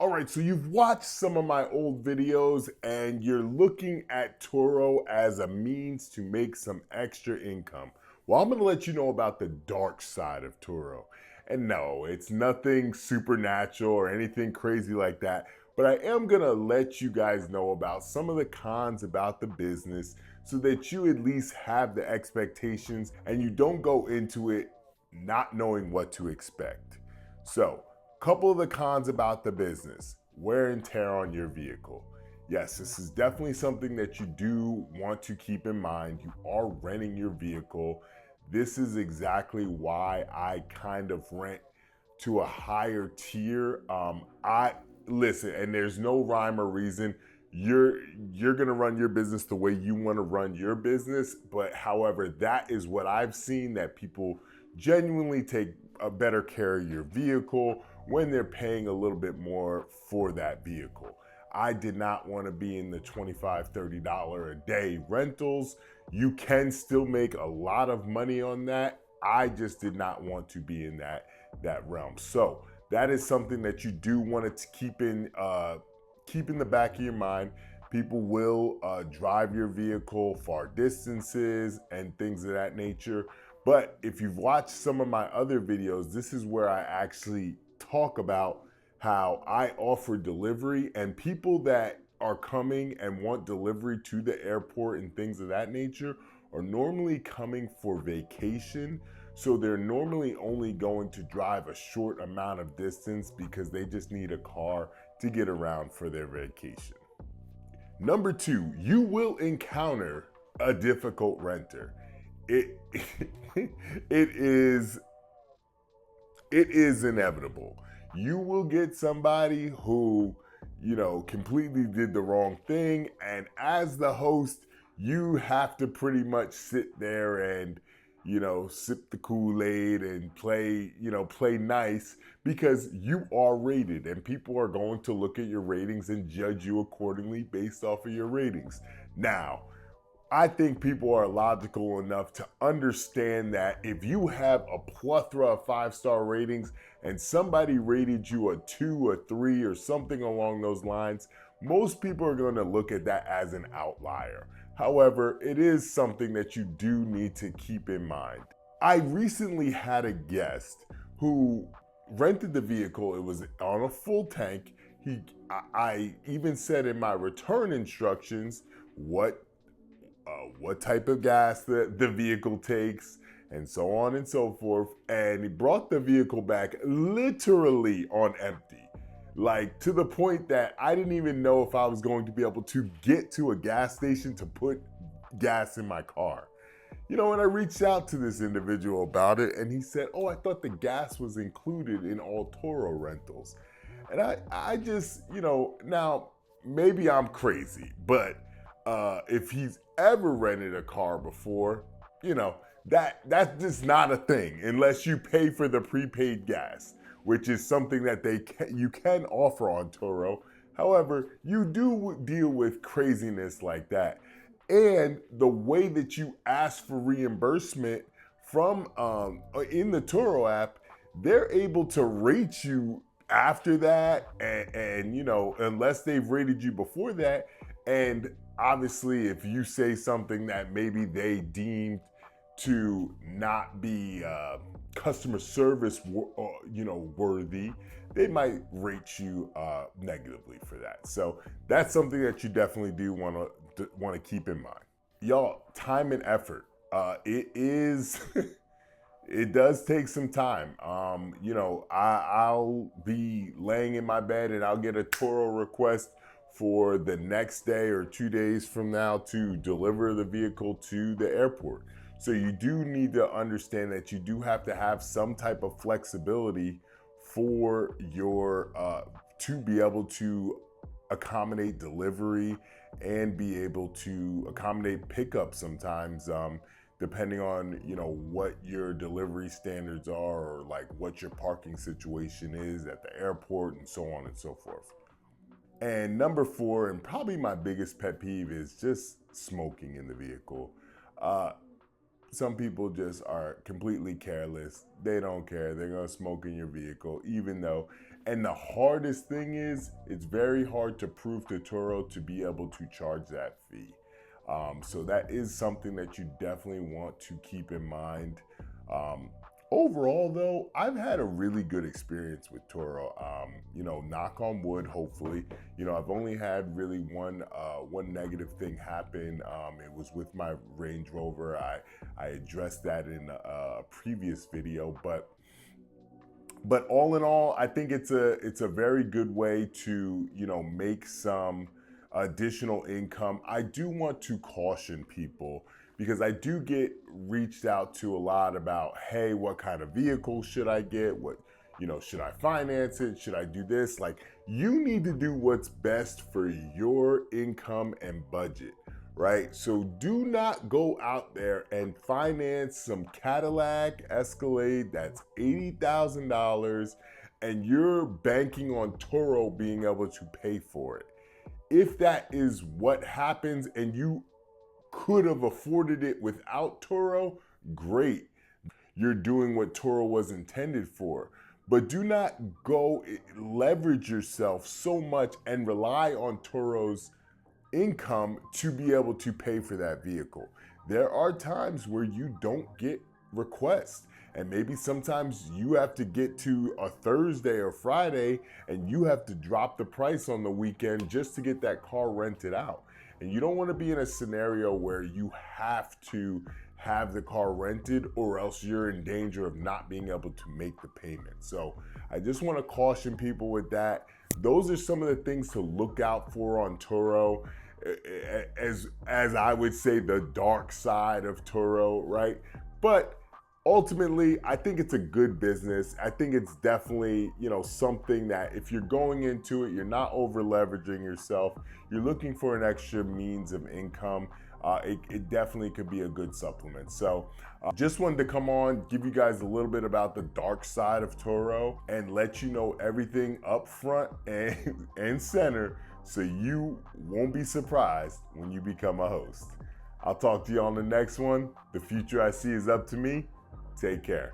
All right, so you've watched some of my old videos and you're looking at Turo as a means to make some extra income. Well, I'm going to let you know about the dark side of Turo. And no, it's nothing supernatural or anything crazy like that, but I am going to let you guys know about some of the cons about the business so that you at least have the expectations and you don't go into it not knowing what to expect. So, couple of the cons about the business: wear and tear on your vehicle. Yes, this is definitely something that you do want to keep in mind. You are renting your vehicle. This is exactly why I kind of rent to a higher tier. I listen, and there's no rhyme or reason. You're gonna run your business the way you want to run your business, but however, that is what I've seen, that people genuinely take a better care of your vehicle when they're paying a little bit more for that vehicle. I did not want to be in the $25, $30 a day rentals. You can still make a lot of money on that. I just did not want to be in that realm. So that is something that you do want to keep in the back of your mind. People will drive your vehicle far distances and things of that nature. But if you've watched some of my other videos, this is where I actually talk about how I offer delivery, and people that are coming and want delivery to the airport and things of that nature are normally coming for vacation. So they're normally only going to drive a short amount of distance because they just need a car to get around for their vacation. Number two, you will encounter a difficult renter. It it is inevitable. You will get somebody who, completely did the wrong thing, and as the host, you have to pretty much sit there and sip the Kool-Aid and play nice, because you are rated and people are going to look at your ratings and judge you accordingly based off of your ratings. Now, I think people are logical enough to understand that if you have a plethora of 5-star ratings and somebody rated you a 2, a 3, or something along those lines, most people are going to look at that as an outlier. However, it is something that you do need to keep in mind. I recently had a guest who rented the vehicle. It was on a full tank. I even said in my return instructions what type of gas the vehicle takes, and so on and so forth. And he brought the vehicle back literally on empty, like to the point that I didn't even know if I was going to be able to get to a gas station to put gas in my car. And I reached out to this individual about it, and he said, "Oh, I thought the gas was included in all Toro rentals." And I just, now maybe I'm crazy, but if he's ever rented a car before, that's just not a thing unless you pay for the prepaid gas, which is something that you can offer on Turo. However, you do deal with craziness like that, and the way that you ask for reimbursement from in the Turo app, they're able to rate you after that, and unless they've rated you before that. And obviously, if you say something that maybe they deemed to not be customer service worthy, they might rate you negatively for that. So that's something that you definitely do want to keep in mind. Y'all, time and effort. It is it does take some time. I'll be laying in my bed and I'll get a Toro request for the next day or 2 days from now to deliver the vehicle to the airport. So you do need to understand that you do have to have some type of flexibility for your to be able to accommodate delivery and be able to accommodate pickup sometimes, depending on what your delivery standards are, or like what your parking situation is at the airport, and so on and so forth. And number 4, and probably my biggest pet peeve, is just smoking in the vehicle. Some people just are completely careless. They don't care. They're gonna smoke in your vehicle, even though, And the hardest thing is, it's very hard to prove to Turo to be able to charge that fee. So that is something that you definitely want to keep in mind. Overall, though, I've had a really good experience with Turo. Knock on wood, hopefully. I've only had really one negative thing happen. It was with my Range Rover. I addressed that in a previous video, but all in all, I think it's a very good way to make some additional income. I do want to caution people because I do get reached out to a lot about, hey, what kind of vehicle should I get? Should I finance it? Should I do this? Like, you need to do what's best for your income and budget, right? So do not go out there and finance some Cadillac Escalade that's $80,000 and you're banking on Turo being able to pay for it. If that is what happens and you could have afforded it without Turo, great. You're doing what Turo was intended for. But do not go leverage yourself so much and rely on Turo's income to be able to pay for that vehicle. There are times where you don't get requests, and maybe sometimes you have to get to a Thursday or Friday and you have to drop the price on the weekend just to get that car rented out. And you don't want to be in a scenario where you have to have the car rented or else you're in danger of not being able to make the payment. So I just want to caution people with that. Those are some of the things to look out for on Turo, as I would say, the dark side of Turo, right? But ultimately, I think it's a good business. I think it's definitely, something that if you're going into it, you're not over leveraging yourself, you're looking for an extra means of income, it definitely could be a good supplement. So just wanted to come on, give you guys a little bit about the dark side of Turo and let you know everything up front and center so you won't be surprised when you become a host. I'll talk to you on the next one. The future I see is up to me. Take care.